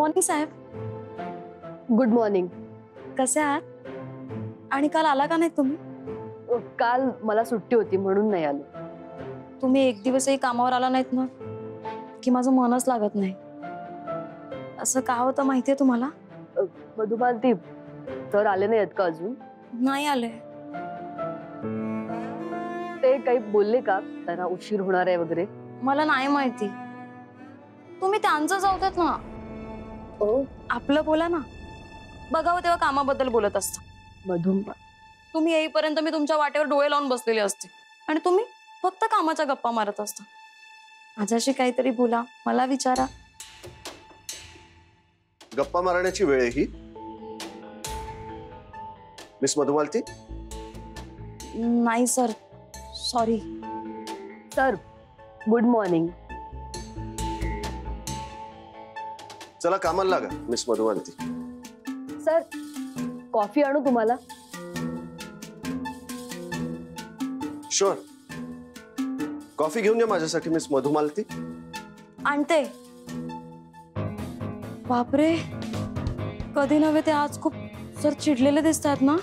Morning साहेब. Good morning. कसे आहात? आणि काल आला का नाही तुम्ही? काल मला सुट्टी होती म्हणून नाही आलो. तुम्ही एक दिवसही कामावर आला नाहीत ना की माझं मनच लागत नाही. असं का होतं माहितीये तुम्हाला? मधुमालती सर आले नाहीत का अजून? नाही आले. ते काही बोलले का त्यांना उशीर होणार आहे वगैरे? मला नाही माहिती. तुम्ही त्यांचं जाऊ देत ना. आपलं बोला ना. बघावं तेव्हा कामाबद्दल बोलत असता. तुम्ही येईपर्यंत मी तुमच्या वाटेवर डोळे लावून बसलेले असते आणि तुम्ही फक्त कामाच्या गप्पा मारत असता. माझ्याशी काहीतरी बोला, मला विचारा. गप्पा मारण्याची वेळ आहे ही? मिस मधुमालती? नाही sir, sorry. Sir good morning. चला कामाला लागा मिस मधुमालती. सर कॉफी आणू तुम्हाला? शुअर. कॉफी घेऊन या माझ्यासाठी मिस मधुमालती. आणते. बापरे, कधी नव्हे ते आज खूप सर चिडलेले दिसतात ना.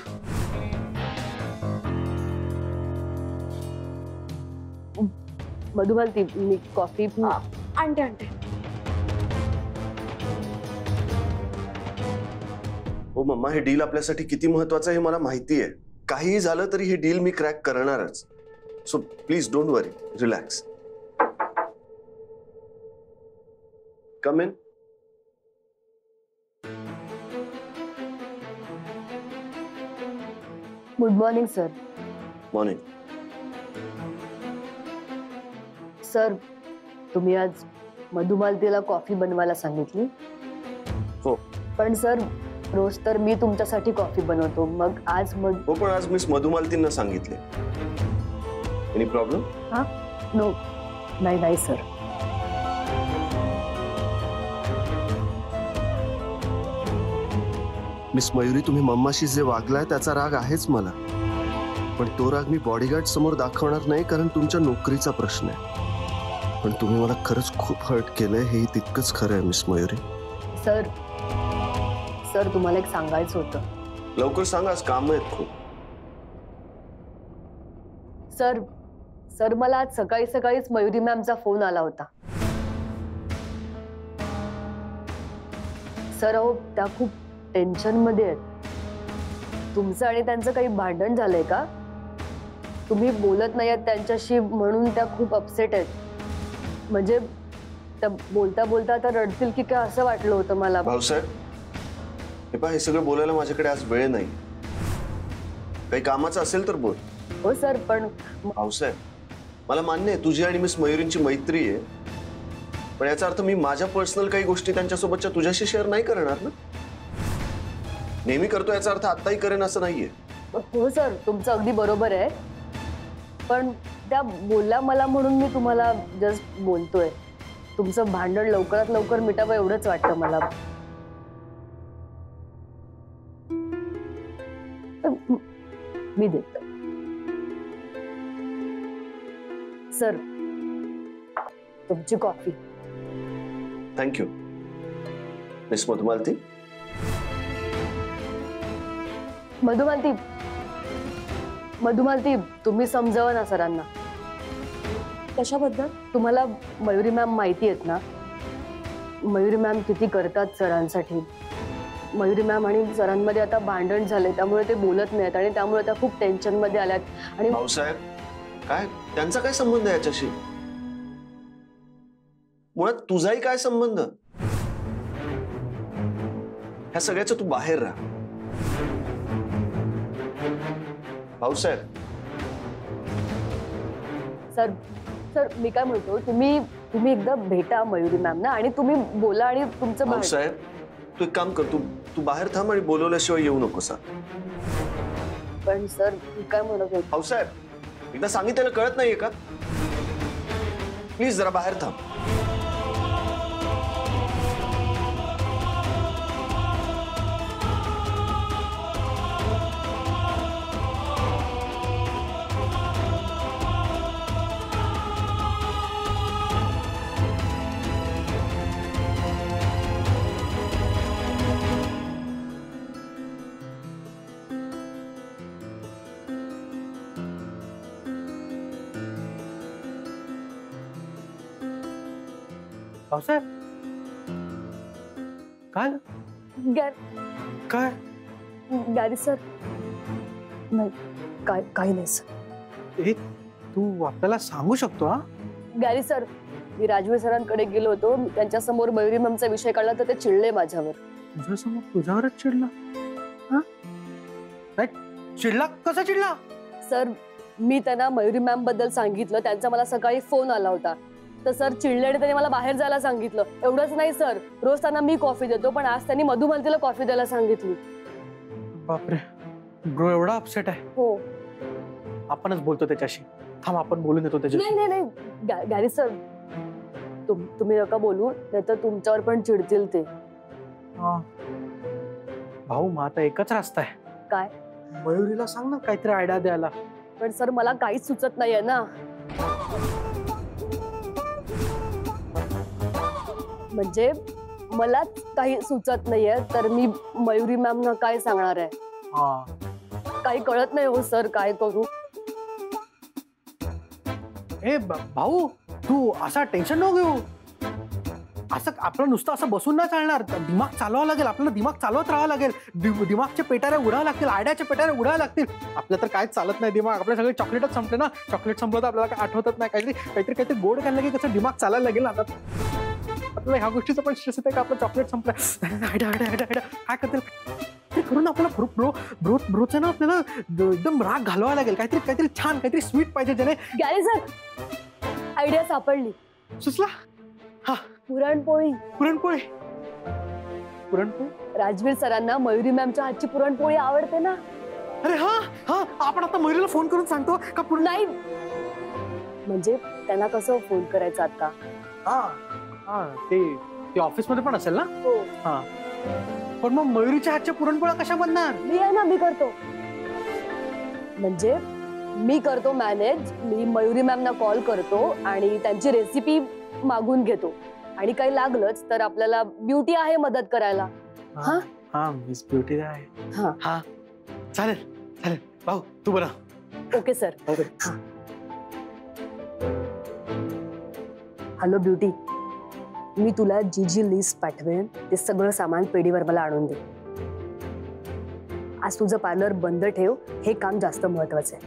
मधुमालती मी कॉफी आणते आणते. हो मम्मा, हे डील आपल्यासाठी किती महत्वाचं आहे हे मला माहिती आहे. काहीही झालं तरी हे डील मी क्रॅक करणारच. So please don't worry, relax. Come in. Good morning sir. Morning. Sir तुम्ही आज मधुमालतीला कॉफी बनवायला सांगितली? हो. पण सर रोज तर मी तुमच्यासाठी कॉफी बनवतो, मग आज हो पण आज मिस मधुमालतींना सांगितले. Any problem? हा नो. नाही सर. मिस मयुरी, तुम्ही मम्माशी जे वागलाय त्याचा राग आहेच मला, पण तो राग मी बॉडीगार्ड समोर दाखवणार नाही, कारण तुमच्या नोकरीचा प्रश्न आहे. पण तुम्ही मला खरंच खूप हर्ट केलंय, हे तितकंच खरं आहे मिस मयुरी. सर तुम्हाला एक सांगायचं होतं. लवकर सांगा, आज काम आहेत खूप. सर मला आज सकाळी सकाळीच मयुरी मॅमचा फोन आला होता. सर अहो त्या खूप टेन्शन मध्ये आहेत. तुमचं आणि त्यांचं काही भांडण झालंय का? तुम्ही बोलत नाही आहात त्यांच्याशी म्हणून त्या खूप अपसेट आहेत. म्हणजे त्या बोलता बोलता आता रडतील की काय असं वाटलं होतं मला. भाऊसाहेब, हे पहा, हे सगळं बोलायला माझ्याकडे आज वेळ नाही. काही कामाचं असेल तर बोल. हो सर, पण भाऊसाहेब मला मान्य आहे तुझी आणि मिस मयुरींची मैत्री आहे, पण याचा अर्थ मी माझ्या पर्सनल काही गोष्टी त्यांच्यासोबतच्या तुझ्याशी शेअर नाही करणार ना. नेहमी करतो याचा अर्थ आत्ताही करेन असं नाहीये. हो सर, तुमचं अगदी बरोबर आहे, पण त्या बोलल्या मला म्हणून मी तुम्हाला जस्ट बोलतोय. तुमचं भांडण लवकरात लवकर मिटावं एवढंच वाटतं मला. मी देते सर तुमची coffee. Thank you miss Madhumalti. Madhumalti तुम्ही समजावा ना सरांना. कशाबद्दल? तुम्हाला मयुरी मॅम माहिती आहेत ना? मयुरी मॅम किती करतात सरांसाठी. मयुरी मॅम आणि सरांमध्ये आता भांडण झाले, त्यामुळे ते बोलत नाहीत आणि त्यामुळे त्या खूप टेन्शन मध्ये आल्यात. आणि भाऊसाहेब काय त्यांचा काय संबंध आहे याच्याशी? मुळात तुझाही काय संबंध? ह्या सगळ्याचं तू बाहेर राहा. भाऊसाहेब. सर मी काय म्हणतो, तुम्ही एकदा भेटा मयुरी मॅम ना आणि तुम्ही बोला आणि तुमचं. भाऊसाहेब तू एक काम कर, तू बाहेर थांब आणि बोलवल्याशिवाय येऊ नकोस. पण सर मी काय म्हणत होते. भाऊसाहेब एकदा सांगितलेलं कळत नाहीये का? प्लीज जरा बाहेर थांब. भाऊसाहेब काय काय गॅरी सर, नाही काही नाही सर. हे तू आपल्याला सांगू शकतो? हा गॅरी सर, मी राजवीर सरांकडे गेलो होतो. त्यांच्या समोर मयुरी मॅमचा विषय काढला तर ते चिडले माझ्यावर. तुझ्यासमोर तुझ्यावरच चिडला? हा चिडला? कसा चिडला? सर, मी त्यांना मयुरी मॅम बद्दल सांगितलं. त्यांचा मला सकाळी फोन आला होता. तर सर चिडले आणि त्यांनी मला बाहेर जायला सांगितलं. एवढंच नाही सर, रोज त्यांना मी कॉफी देतो, पण आज त्यांनी मधुमालतीला कॉफी द्यायला सांगितली. बापरे, ब्रो एवढा अपसेट आहे? हो. आपणच बोलतो त्याच्याशी. थांब, आपण बोलून येतो त्याच्याशी. नाही नाही नाही गॅरी सर, तुम्ही नका बोलू, नाही तर तुमच्यावर पण चिडतील ते. भाऊ, मग आता एकच रस्ता आहे. काय? मयुरीला सांग ना काहीतरी आयडिया द्यायला. पण सर, मला काहीच सुचत नाहीये ना. म्हणजे मलाच काही सुचत नाहीये, तर मी मयुरी मॅमना काय सांगणार आहे? काही कळत नाही हो सर, काय करू? ए भाऊ, तू असा टेन्शन नको घेऊ. असं आपलं नुसतं असं बसून नाही चालणार. दिमाग चालवावं लागेल. आपल्याला दिमाग चालवत राहावं लागेल. दिमागच्या पेटाऱ्या उडावं लागतील. आयडियाच्या पेटाऱ्या उडावं लागतील. आपलं तर काहीच चालत नाही. दिमाग आपले सगळे चॉकलेटच संपले ना. चॉकलेट संपलं तर आपल्याला काय आठवतच नाही. काहीतरी गोड खायला की कसं दिमाग चालायला लागेल. आता आपल्याला ह्या गोष्टीचं पण स्ट्रेस येते का आपलं चॉकलेट संपलं. आयडिया काय करतील ते करून आपल्याला ब्रोचं ना आपल्याला एकदम राग घालवावा लागेल. काहीतरी छान, काहीतरी स्वीट पाहिजे ज्याने. गॅरी सर, आयडिया सापडली. सुचला? हा, पुरणपोळी. पुरणपोळी? राजवीर सरांना मयुरी मॅमच्या हातची पुरणपोळी आवडते ना. अरे हा, आपण आता मयुरीला फोन करून सांगतो का? नाही, म्हणजे त्यांना कसं फोन करायचं आता? हा, ते ऑफिस मध्ये पण असेल ना. हो. हा, पण मग मयुरीच्या हातच्या पुरणपोळ्या कशा बनणार? मी आहे ना, मी करतो. म्हणजे मी करतो मॅनेज. मी मयुरी मॅमना कॉल करतो आणि त्यांची रेसिपी मागून घेतो. आणि काही लागलंच तर आपल्याला ब्युटी आहे मदत करायला. हा, मिस ब्युटी आहे. हा, चालेल. भाऊ, तू बरं. Okay sir. हॅलो ब्युटी, मी तुला जी लिस्ट पाठवेन ते सगळं सामान पेढीवर मला आणून दे. आज तुझं पार्लर बंद ठेव, हे काम जास्त महत्वाचं आहे.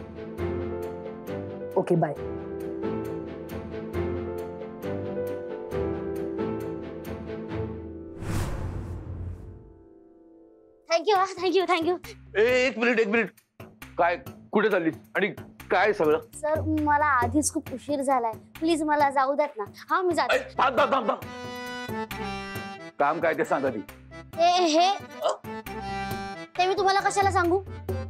Okay, bye. थँक्यू. एक मिनिट. काय, कुठे चालली आणि काय सगळं? सर, मला आधीच खूप उशीर झालाय. प्लीज मला जाऊ द्यात ना. हा, मी जाते. थांब. काम काय ते सांगा ती. ते मी तुम्हाला कशाला सांगू?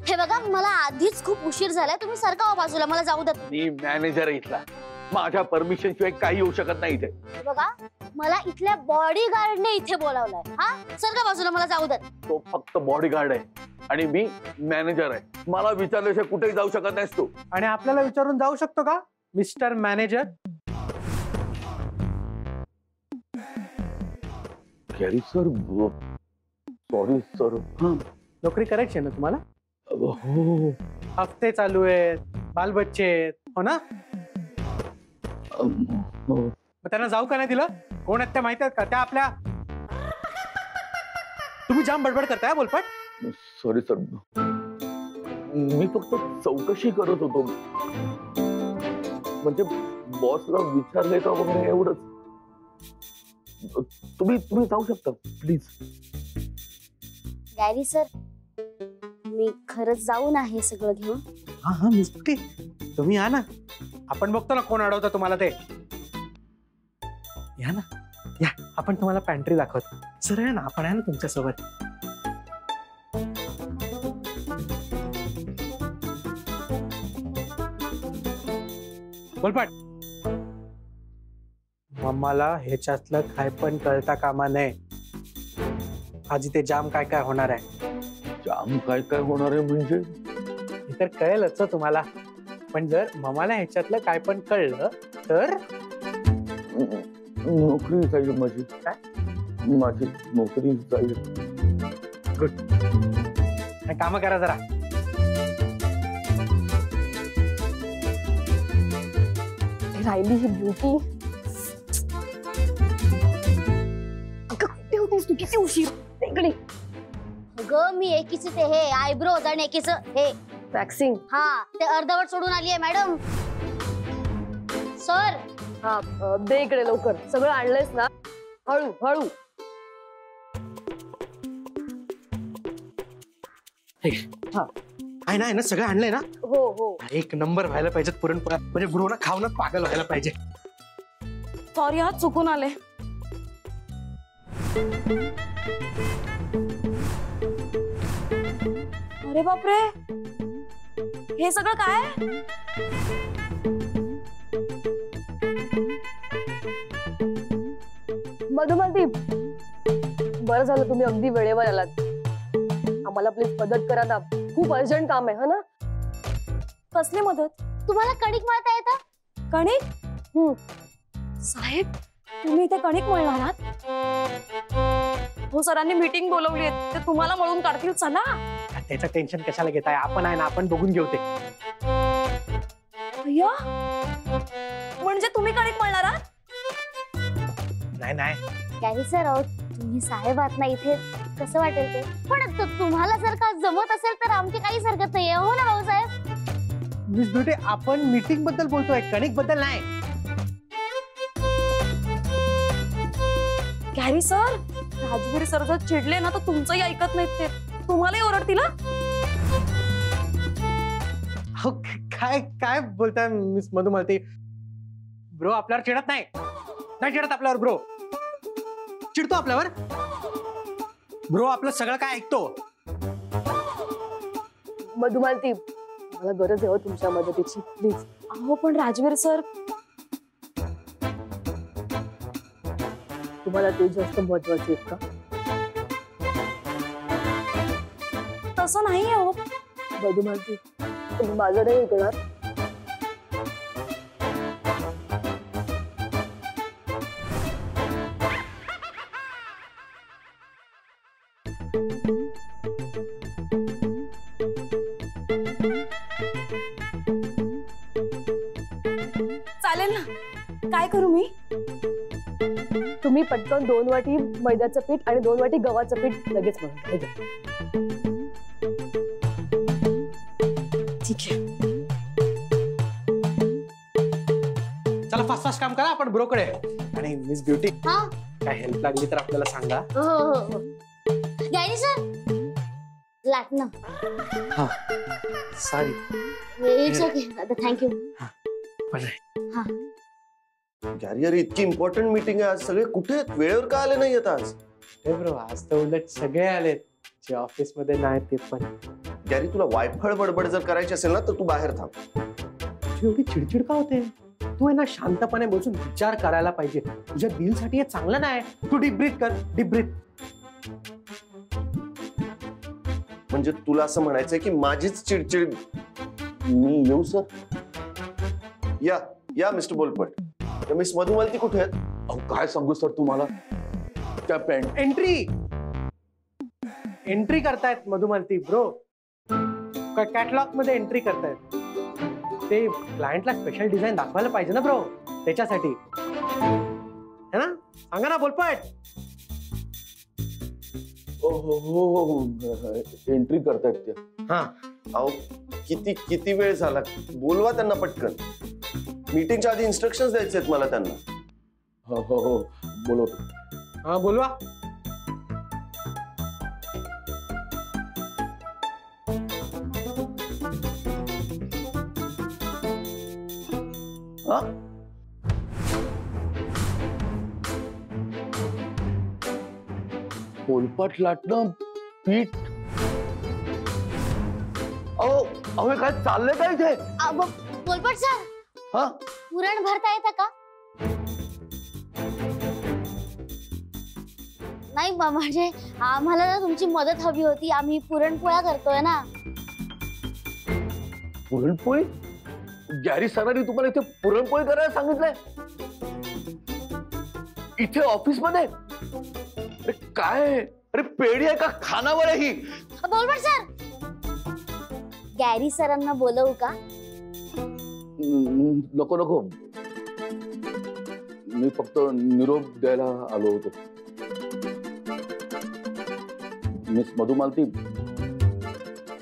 हे बघा, मला आधीच खूप उशीर झालाय. तुम्ही सरका बाजूला, मला जाऊ द्यात. मी मॅनेजर आहे इथला. माझ्या परमिशन शिवाय काही येऊ शकत नाही इथे. हे बघा, मला इथल्या बॉडीगार्डने इथे बोलावलंय. हा, सरका बाजूला, मला जाऊ द्यात. तो फक्त बॉडीगार्ड आहे आणि मी मॅनेजर आहे. मला विचारल्याशिवाय कुठेही जाऊ शकत नाहीस तू. आणि आपल्याला विचारून जाऊ शकतो का mister manager? Gary sir, sorry sir. नोकरी करायची आहे ना तुम्हाला? हो. हफ्ते चालू आहेत, बालबच्चे आहेत, हो ना? मग त्यांना जाऊ का नाही दिलं? कोण आहेत त्या माहिती आहेत का? त्या आपल्या. तुम्ही जाम बडबड करताय बोलपट. सॉरी सर, मी फक्त चौकशी करत होतो. म्हणजे बॉसला विचारलंय का वगैरे एवढंच. तुम्ही जाऊ शकता प्लीज. गॅरी सर, मी खरंच जाऊ ना हे सगळं घेऊन? हा, मिस ब्युटी, तुम्ही या ना. आपण बघतो ना कोण अडवतं तुम्हाला ते. या ना, या. आपण तुम्हाला पॅन्ट्री दाखवतो. सर आहे ना, आपण आहे ना तुमच्यासोबत. बोलपाट. मम्माला ह्याच्यातलं काय पण कळता कामा नये. आज इथे जाम काय होणार आहे. जाम काय होणार आहे म्हणजे? हे तर कळेलच तुम्हाला. पण जर मम्माला ह्याच्यातलं काय पण कळलं तर नोकरी जाईल माझी. काय? माझी नोकरी जाईल. गुड. काम करा जरा. राहिली ही ब्युटी. किती उशीर इकडे. अगं मी एकीचे ते हे आयब्रोज आणि एकीचं हे वॅक्सिंग. हा ते अर्धवट सोडून आली आहे मॅडम. सर हा दे इकडे लवकर. सगळं आणलंयस ना? हळू हळू. आहे ना सगळं आणलंय ना? हो हो. एक नंबर व्हायला पाहिजे पुरणपोळ्या, म्हणजे ब्रोना खाऊनच पागल व्हायला पाहिजे. सॉरी हा चुकून आले. अरे बापरे, हे सगळं काय? मधुमालती, बरं झालं तुम्ही अगदी वेळेवर आलात. आम्हाला प्लीज मदत करा ना, खूप अर्जंट काम आहे. हा ना? कसली मदत? तुम्हाला कणिक मळता येतं? कणिक? साहेब तुम्ही इथे कणिक मळणार आहात? हो सरांनी मीटिंग बोलवली आहे, ते तुम्हाला मळून काढतील. चला. त्याचं टेन्शन कशाला घेताय? आपण आहे ना, आपण बघून घेऊ ते. अय्या, म्हणजे तुम्ही कणिक मळणार आहात? नाही गॅरी सर, अहो तुम्ही साहेब आहात ना इथे, कसं वाटेल ते? पण तुम्हाला जर का जमत असेल तर आमची काहीच हरकत नाहीये. हो ना भाऊसाहेब? मिस ब्युटी, आपण मीटिंग बद्दल बोलतोय, कणिक बद्दल नाही. गॅरी सर, राजवीर सर जर चिडले ना तर तुमचंही ऐकत नाहीत ते. तुम्हालाही ओरडतील. हो, काय काय बोलताय मिस मधुमालती? ब्रो आपल्यावर चिडत नाही चिडत आपल्यावर. ब्रो चिडतो आपल्यावर. ब्रो आपलं सगळं काय ऐकतो. मधुमालती, मला गरज आहे हो तुमच्या मदतीची, प्लीज. अहो पण राजवीर सर, तुम्हाला ते जास्त महत्वाचे आहेत का? तसं नाही हो. मधुमालती, तुम्ही माझं नाही ऐकणार. चालेल ना. काय करू मी? तुम्ही पटकन 2 वाटी मैद्याचं पीठ आणि 2 वाटी गव्हाचं पीठ लगेच मळून घ्या. ठीक आहे. चला फास्ट फास्ट काम करा, आपण ब्रोकडे. आणि मिस ब्युटी, हा काय हेल्प लागली तर आपल्याला सांगा. हो. गॅरी सर, लाटणं. हा सॉरी. It's okay, thank you. हा गॅरी, अरे इतकी इम्पॉर्टंट मीटिंग आहे आज. सगळे कुठे आहेत? वेळेवर का आले नाही आज? हे ब्रो, आज तर उलट सगळे आलेत जे ऑफिस मध्ये नाही ते पण. गॅरी, तुला वायफळ बडबड जर करायची असेल ना तर तू बाहेर थांब. तुझी एवढी चिडचिड का होते? तू आहे ना शांतपणे बसून विचार करायला पाहिजे. तुझ्या दिल साठी हे चांगलं नाही. तू डीप ब्रीथ कर, डीप ब्रीथ. म्हणजे तुला असं म्हणायचंय की माझीच चिडचिड? मी येऊ सर? या मिस्टर बोलपट. मिस मधुमालती कुठे आहेत? अहो काय सांगू सर तुम्हाला, त्या पॅन्ट एंट्री करतायत मधुमालती ब्रो. कॅटलॉग मध्ये एंट्री करतायत. ते क्लायंटला स्पेशल डिझाईन दाखवायला पाहिजे ना ब्रो, त्याच्यासाठी. है ना? सांगा ना बोलपट. हो एंट्री करतायत ते. हा अहो किती वेळ झाला? बोलवा त्यांना पटकन. मीटिंगच्या आधी इन्स्ट्रक्शन्स द्यायचे आहेत मला त्यांना. हो बोलवतो. हा बोलवा. पोलपाट लाटणं पीठ. अहो हे काय चाललंय काय इथे? बोलपट सर, हा पुरण भरता येतं का? नाही म्हणजे आम्हाला ना तुमची मदत हवी होती. आम्ही पुरणपोळ्या करतोय ना. पुरणपोळी? गॅरी सरांनी तुम्हाला इथे पुरणपोळी करायला सांगितलंय? इथे ऑफिस मध्ये? अरे काय? अरे पेढी आहे का खानावर आहे ही? बोलपट सर, गॅरी सरांना बोलवू का? नको मी फक्त निरोप द्यायला आलो होतो. मिस मधुमालती,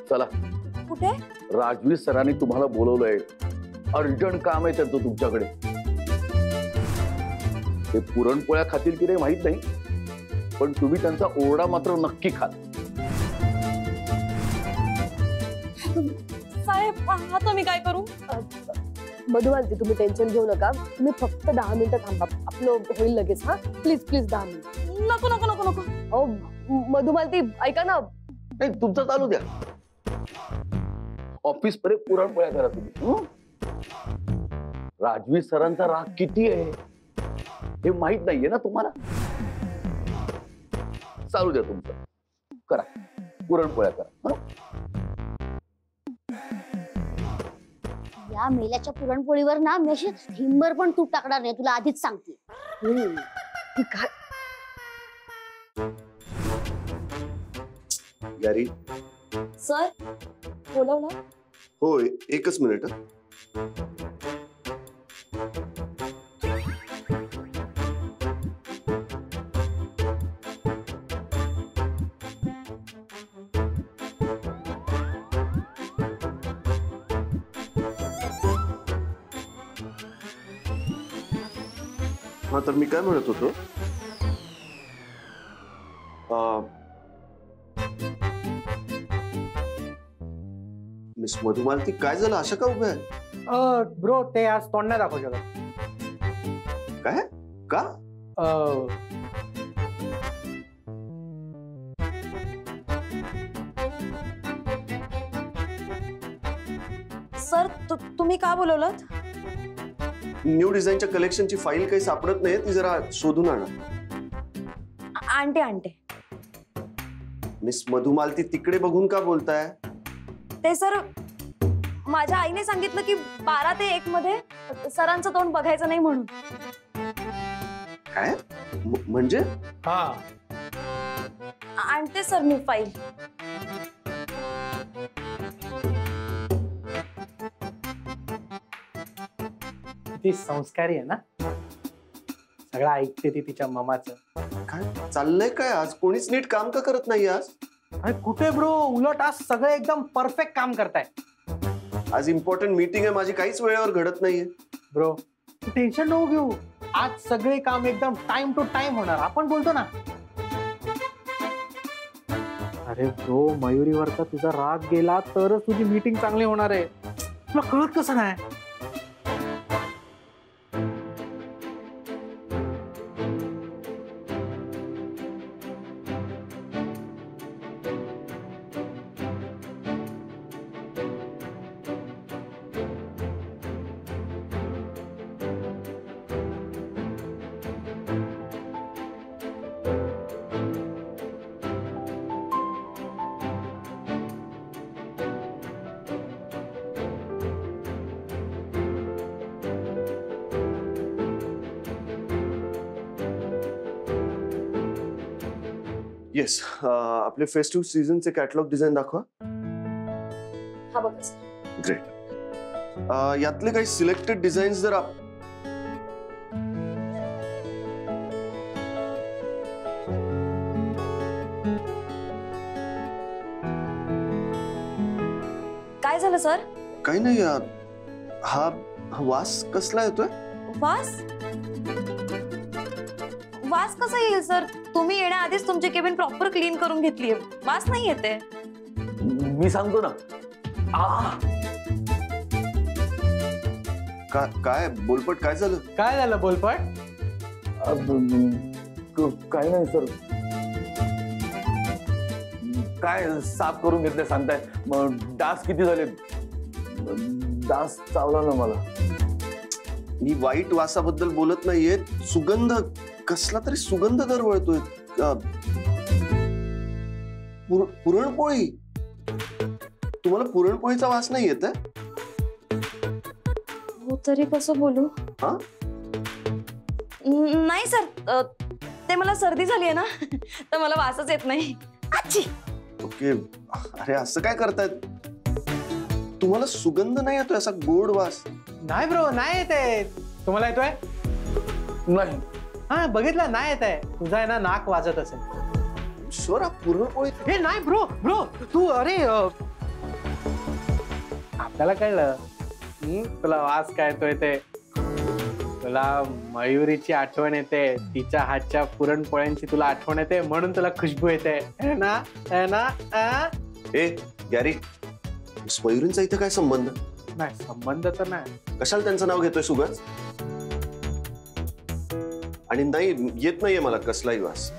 चला. कुठे? राजवीर सरांनी तुम्हाला बोलवलंय. अर्जंट काम आहे त्यांचं तुमच्याकडे. ते पुरणपोळ्या खातील की नाही माहित नाही, पण तुम्ही त्यांचा ओरडा मात्र नक्की खाल. साहेब आता मी काय करू? मधुमालती, तुम्ही टेन्शन घेऊ नका. तुम्ही फक्त 10 मिनिटं थांबा, आपलं होईल लगेच. हा प्लीज प्लीज 10 मिनिट. नको नको नको नको. अहो मधुमालती, ऐका ना. नाही, तुमचं चालू द्या. ऑफिस पर्यंत पुरणपोळ्या करा तुम्ही. राजवीर सरांचा राग किती आहे हे माहित नाहीये ना तुम्हाला. चालू द्या तुमचं, करा पुरणपोळ्या करा. या मेल्याच्या पुरणपोळीवर ना मी अशी हिंबर पण तूप टाकणार नाही, तुला आधीच सांगते. काय गॅरी, सर बोलवलं? होय, एकच मिनिट. हा, तर मी काय म्हणत होतो, मिस मधुमालती, काय झालं? अशा का उभ्या आहे? ब्रो, ते आज तोंड नाही दाखवू शकत. काय? का? सर तुम्ही का बोलवलं? न्यू डिझाईनच्या कलेक्शनची फाईल काही सापडत नाही, ती जरा शोधून आणा. आणते आणते. मिस मधुमालती, तिकडे बघून का बोलताय? ते सर, माझ्या आईने सांगितलं की 12 ते 1 मध्ये सरांचं तोंड बघायचं नाही म्हणून. काय म्हणजे? हा, आणते सर मी फाईल. ती संस्कारी आहे ना, सगळं ऐकते ती तिच्या मामाचं. काय चाललंय? काय आज कोणीच नीट काम का करत नाही? आज अरे कुठे ब्रो, उलट आज सगळे एकदम परफेक्ट काम करताय. आज इम्पॉर्टंट मीटिंग आहे माझी, काहीच वेळेवर घडत नाहीये. ब्रो तू टेन्शन नको घेऊ, आज सगळे काम एकदम टाइम टू टाइम होणार. आपण बोलतो ना. अरे ब्रो, मयुरीवरचा तुझा राग गेला तरच तुझी मीटिंग चांगली होणार आहे. तुला कळत कसं नाही? येस, आपले फेस्टिव्ह सीझनचे कॅटलॉग डिझाईन दाखवा. हा बघा सर. ग्रेट. यातले काही सिलेक्टेड डिझाईन्स जर काय झालं सर? काही नाही. हा वास कसला येतोय? वास? वास कसा येईल सर? तुम्ही येण्याआधीच तुमची केबिन प्रॉपर क्लीन करून घेतलीये, वास नाही येते. मी सांगतो ना. काय बोलपट, काय झालं? काय झालं बोलपट? काय नाही सर. काय साफ करून घेतलं सांगताय? मग डास किती झाले? डास चावला ना मला. मी वाईट वासाबद्दल बोलत नाहीये. सुगंध, कसला तरी सुगंध दरवळतोय. पुरणपोळी? तुम्हाला पुरणपोळीचा वास नाही येत? हो, तरी कसं बोलू? हा? नाही सर, ते मला सर्दी झाली आहे ना, तर मला वासच येत नाही. आच्छी. ओके. अरे असं काय करतायत? तुम्हाला सुगंध नाही येतोय, असा गोड वास? नाही ब्रो, नाही येते. तुम्हाला येतोय? नाही. हा, बघितलं, नाही येत आहे. तुझा आहे ना नाक वाजत असेल. शुअर पुरणपोळी हे नाही ब्रो ब्रो तू अरे आपल्याला कळलं तुला वास काय येतोय ते तुला मयुरीची आठवण येते तिच्या हातच्या पुरणपोळ्यांची तुला आठवण येते म्हणून तुला खुशबू येते है ना है ना ए गॅरी मयुरींचा इथे काय संबंध नाही संबंध तर नाही कशाला त्यांचं नाव घेतोय सुगत आणि नाही येत नाहीये मला कसलाही वास